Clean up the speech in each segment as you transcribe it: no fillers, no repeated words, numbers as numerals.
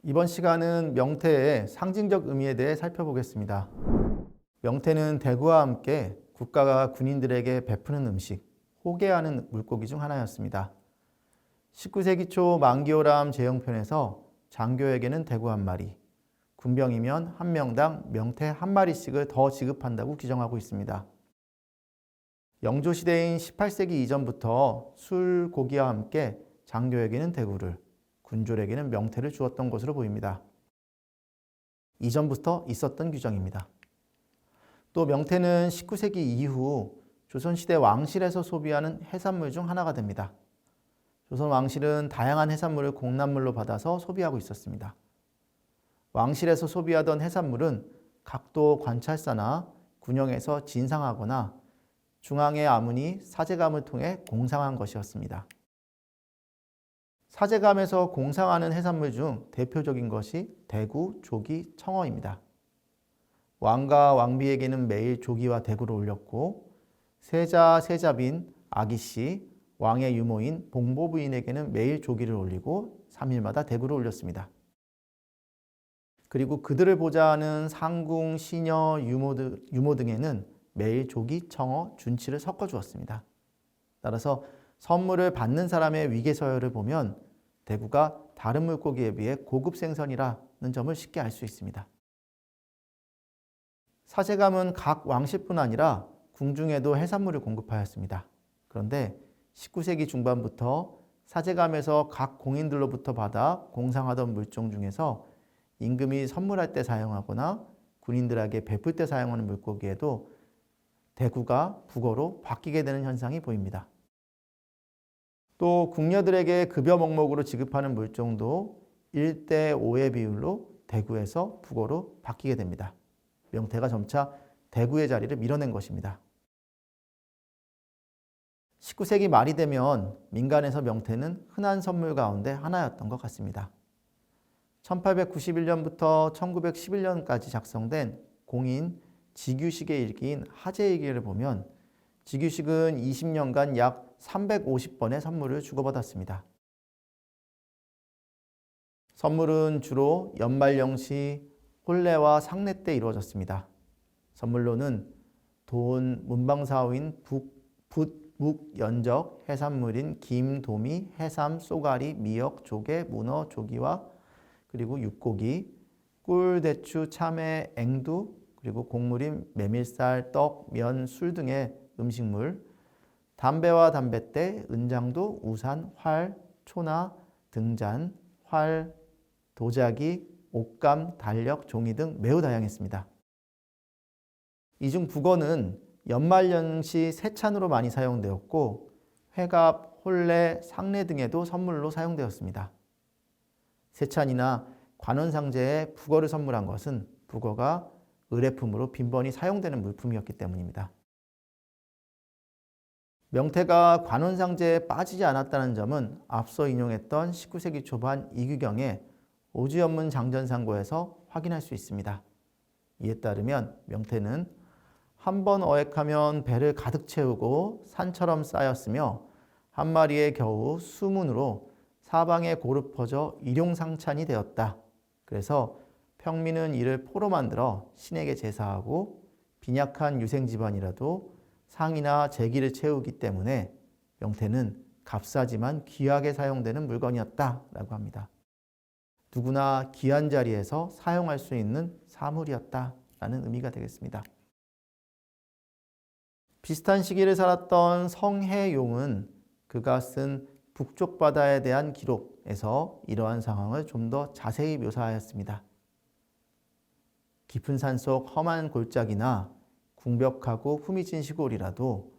이번 시간은 명태의 상징적 의미에 대해 살펴보겠습니다. 명태는 대구와 함께 국가가 군인들에게 베푸는 음식, 호개하는 물고기 중 하나였습니다. 19세기 초 만기호람 제형편에서 장교에게는 대구 한 마리, 군병이면 한 명당 명태 한 마리씩을 더 지급한다고 규정하고 있습니다. 영조시대인 18세기 이전부터 술, 고기와 함께 장교에게는 대구를, 군졸에게는 명태를 주었던 것으로 보입니다. 이전부터 있었던 규정입니다. 또 명태는 19세기 이후 조선시대 왕실에서 소비하는 해산물 중 하나가 됩니다. 조선 왕실은 다양한 해산물을 공납물로 받아서 소비하고 있었습니다. 왕실에서 소비하던 해산물은 각도 관찰사나 군영에서 진상하거나 중앙의 아문이 사제감을 통해 공상한 것이었습니다. 사제감에서 공상하는 해산물 중 대표적인 것이 대구, 조기, 청어입니다. 왕과 왕비에게는 매일 조기와 대구를 올렸고 세자, 세자빈, 아기씨, 왕의 유모인, 봉보부인에게는 매일 조기를 올리고 3일마다 대구를 올렸습니다. 그리고 그들을 보좌하는 상궁, 시녀, 유모 등에는 매일 조기, 청어, 준치를 섞어 주었습니다. 따라서 선물을 받는 사람의 위계서열을 보면 대구가 다른 물고기에 비해 고급 생선이라는 점을 쉽게 알 수 있습니다. 사제감은 각 왕실뿐 아니라 궁중에도 해산물을 공급하였습니다. 그런데 19세기 중반부터 사제감에서 각 공인들로부터 받아 공상하던 물종 중에서 임금이 선물할 때 사용하거나 군인들에게 베풀 때 사용하는 물고기에도 대구가 북어로 바뀌게 되는 현상이 보입니다. 또 궁녀들에게 급여 명목으로 지급하는 물종도 1대 5의 비율로 대구에서 북어로 바뀌게 됩니다. 명태가 점차 대구의 자리를 밀어낸 것입니다. 19세기 말이 되면 민간에서 명태는 흔한 선물 가운데 하나였던 것 같습니다. 1891년부터 1911년까지 작성된 공인 직유식의 일기인 하제일기를 보면 직유식은 20년간 약 350번의 선물을 주고받았습니다. 선물은 주로 연말연시, 혼례와 상례 때 이루어졌습니다. 선물로는 돈, 문방사오인 붓, 묵, 연적, 해산물인 김, 도미, 해삼, 쏘가리, 미역, 조개, 문어, 조기와 그리고 육고기, 꿀, 대추, 참외, 앵두, 그리고 곡물인 메밀쌀, 떡, 면, 술 등의 음식물, 담배와 담뱃대, 은장도, 우산, 활, 초나, 등잔, 활, 도자기, 옷감, 달력, 종이 등 매우 다양했습니다. 이 중 북어는 연말연시 세찬으로 많이 사용되었고 회갑, 혼례, 상례 등에도 선물로 사용되었습니다. 세찬이나 관원상제에 북어를 선물한 것은 북어가 의례품으로 빈번히 사용되는 물품이었기 때문입니다. 명태가 관원상제에 빠지지 않았다는 점은 앞서 인용했던 19세기 초반 이규경의 오지연문 장전상고에서 확인할 수 있습니다. 이에 따르면 명태는 한 번 어획하면 배를 가득 채우고 산처럼 쌓였으며 한 마리에 겨우 수문으로 사방에 고루 퍼져 일용상찬이 되었다. 그래서 평민은 이를 포로 만들어 신에게 제사하고 빈약한 유생집안이라도 상이나 제기를 채우기 때문에 명태는 값싸지만 귀하게 사용되는 물건이었다라고 합니다. 누구나 귀한 자리에서 사용할 수 있는 사물이었다라는 의미가 되겠습니다. 비슷한 시기를 살았던 성해용은 그가 쓴 북쪽 바다에 대한 기록에서 이러한 상황을 좀 더 자세히 묘사하였습니다. 깊은 산속 험한 골짜기나 궁벽하고 후미진 시골이라도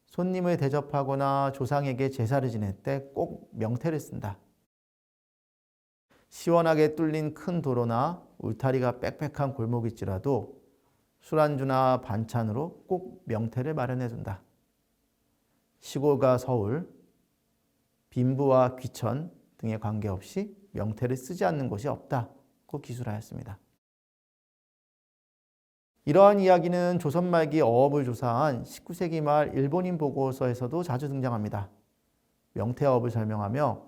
손님을 대접하거나 조상에게 제사를 지낼 때 꼭 명태를 쓴다. 시원하게 뚫린 큰 도로나 울타리가 빽빽한 골목일지라도 술안주나 반찬으로 꼭 명태를 마련해준다. 시골과 서울, 빈부와 귀천 등에 관계없이 명태를 쓰지 않는 곳이 없다고 기술하였습니다. 이러한 이야기는 조선 말기 어업을 조사한 19세기 말 일본인 보고서에서도 자주 등장합니다. 명태어업을 설명하며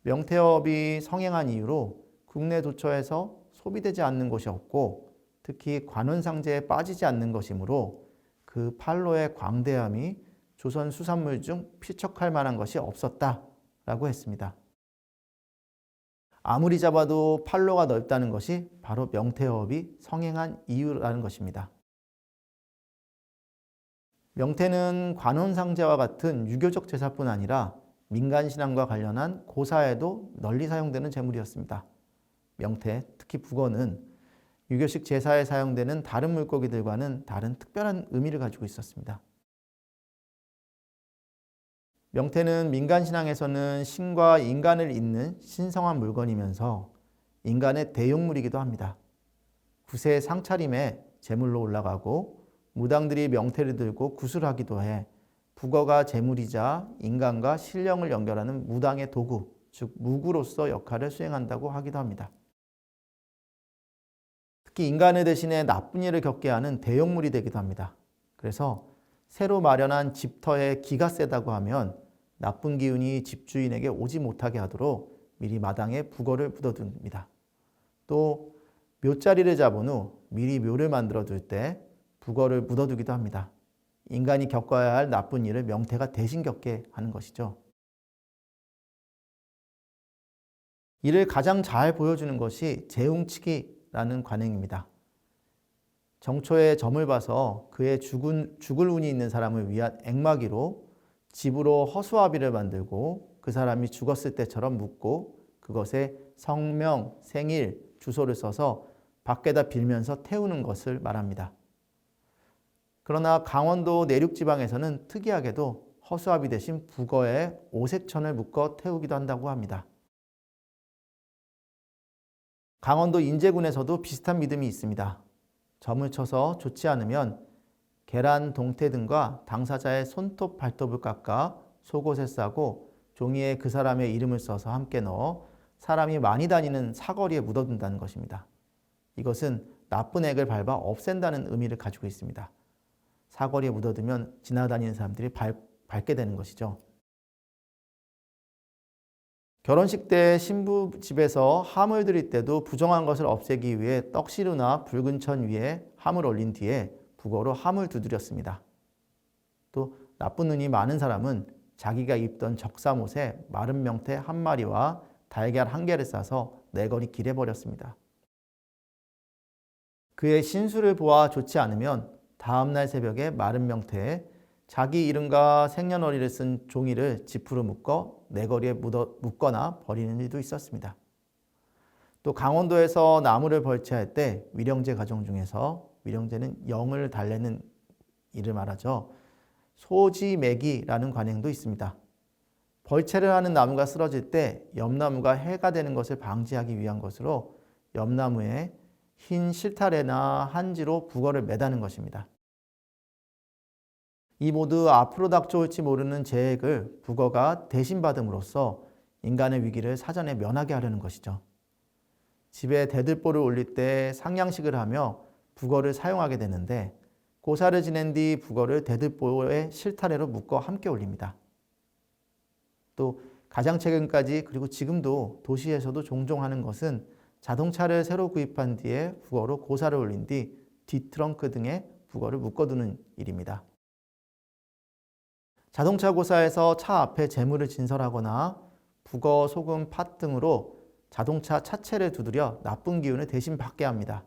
명태어업이 성행한 이유로 국내 도처에서 소비되지 않는 곳이 없고 특히 관원상제에 빠지지 않는 것이므로 그 판로의 광대함이 조선 수산물 중 피척할 만한 것이 없었다라고 했습니다. 아무리 잡아도 판로가 넓다는 것이 바로 명태어업이 성행한 이유라는 것입니다. 명태는 관원상제와 같은 유교적 제사뿐 아니라 민간신앙과 관련한 고사에도 널리 사용되는 제물이었습니다. 명태, 특히 북어는 유교식 제사에 사용되는 다른 물고기들과는 다른 특별한 의미를 가지고 있었습니다. 명태는 민간신앙에서는 신과 인간을 잇는 신성한 물건이면서 인간의 대용물이기도 합니다. 구세 상차림에 제물로 올라가고 무당들이 명태를 들고 구슬하기도 해 북어가 제물이자 인간과 신령을 연결하는 무당의 도구, 즉 무구로서 역할을 수행한다고 하기도 합니다. 특히 인간을 대신해 나쁜 일을 겪게 하는 대용물이 되기도 합니다. 그래서 새로 마련한 집터에 기가 세다고 하면 나쁜 기운이 집주인에게 오지 못하게 하도록 미리 마당에 북어를 묻어둡니다. 또 묘자리를 잡은 후 미리 묘를 만들어 둘 때 북어를 묻어두기도 합니다. 인간이 겪어야 할 나쁜 일을 명태가 대신 겪게 하는 것이죠. 이를 가장 잘 보여주는 것이 재웅치기라는 관행입니다. 정초에 점을 봐서 그의 죽을 운이 있는 사람을 위한 액마기로 집으로 허수아비를 만들고 그 사람이 죽었을 때처럼 묻고 그것에 성명, 생일, 주소를 써서 밖에다 빌면서 태우는 것을 말합니다. 그러나 강원도 내륙지방에서는 특이하게도 허수아비 대신 북어에 오색천을 묶어 태우기도 한다고 합니다. 강원도 인제군에서도 비슷한 믿음이 있습니다. 점을 쳐서 좋지 않으면 계란, 동태 등과 당사자의 손톱, 발톱을 깎아 속옷에 싸고 종이에 그 사람의 이름을 써서 함께 넣어 사람이 많이 다니는 사거리에 묻어둔다는 것입니다. 이것은 나쁜 액을 밟아 없앤다는 의미를 가지고 있습니다. 사거리에 묻어두면 지나다니는 사람들이 밟게 되는 것이죠. 결혼식 때 신부 집에서 함을 드릴 때도 부정한 것을 없애기 위해 떡시루나 붉은 천 위에 함을 올린 뒤에 북어로 함을 두드렸습니다. 또 나쁜 눈이 많은 사람은 자기가 입던 적사못에 마른 명태 한 마리와 달걀 한 개를 싸서 내거리 길에 버렸습니다. 그의 신수를 보아 좋지 않으면 다음날 새벽에 마른 명태에 자기 이름과 생년월일을 쓴 종이를 지푸로 묶어 내거리에 묶거나 버리는 일도 있었습니다. 또 강원도에서 나무를 벌채할 때 위령제 가정 중에서 위령제는 영을 달래는 일을 말하죠. 소지매기라는 관행도 있습니다. 벌채를 하는 나무가 쓰러질 때 옆나무가 해가 되는 것을 방지하기 위한 것으로 옆나무에 흰 실타래나 한지로 북어를 매다는 것입니다. 이 모두 앞으로 닥쳐올지 모르는 재해를 북어가 대신 받음으로써 인간의 위기를 사전에 면하게 하려는 것이죠. 집에 대들보를 올릴 때 상냥식을 하며 북어를 사용하게 되는데 고사를 지낸 뒤 북어를 대들보에 실타래로 묶어 함께 올립니다. 또 가장 최근까지 그리고 지금도 도시에서도 종종 하는 것은 자동차를 새로 구입한 뒤에 북어로 고사를 올린 뒤 뒷트렁크 등에 북어를 묶어두는 일입니다. 자동차 고사에서 차 앞에 재물을 진설하거나 북어, 소금, 팥 등으로 자동차 차체를 두드려 나쁜 기운을 대신 받게 합니다.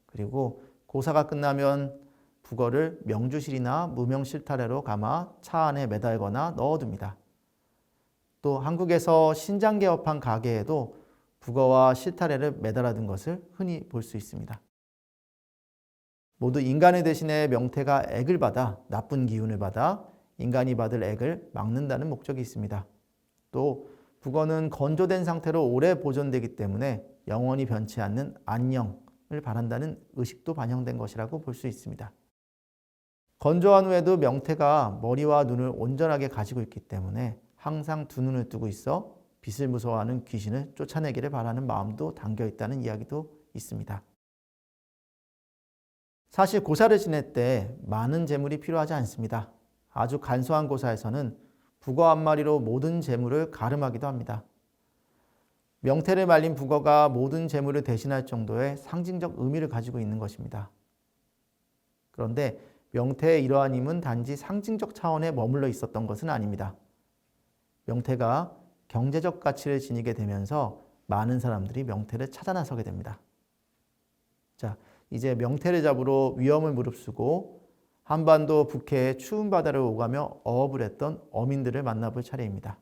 그리고 고사가 끝나면 북어를 명주실이나 무명실타래로 감아 차 안에 매달거나 넣어둡니다. 또 한국에서 신장 개업한 가게에도 북어와 실타래를 매달아둔 것을 흔히 볼 수 있습니다. 모두 인간의 대신에 명태가 액을 받아 나쁜 기운을 받아 인간이 받을 액을 막는다는 목적이 있습니다. 또 북어는 건조된 상태로 오래 보존되기 때문에 영원히 변치 않는 안녕을 바란다는 의식도 반영된 것이라고 볼 수 있습니다. 건조한 후에도 명태가 머리와 눈을 온전하게 가지고 있기 때문에 항상 두 눈을 뜨고 있어 빛을 무서워하는 귀신을 쫓아내기를 바라는 마음도 담겨 있다는 이야기도 있습니다. 사실 고사를 지낼 때 많은 재물이 필요하지 않습니다. 아주 간소한 고사에서는 북어 한 마리로 모든 재물을 가름하기도 합니다. 명태를 말린 북어가 모든 재물을 대신할 정도의 상징적 의미를 가지고 있는 것입니다. 그런데 명태의 이러한 힘은 단지 상징적 차원에 머물러 있었던 것은 아닙니다. 명태가 경제적 가치를 지니게 되면서 많은 사람들이 명태를 찾아 나서게 됩니다. 자, 이제 명태를 잡으러 위험을 무릅쓰고 한반도 북해의 추운 바다를 오가며 어업을 했던 어민들을 만나볼 차례입니다.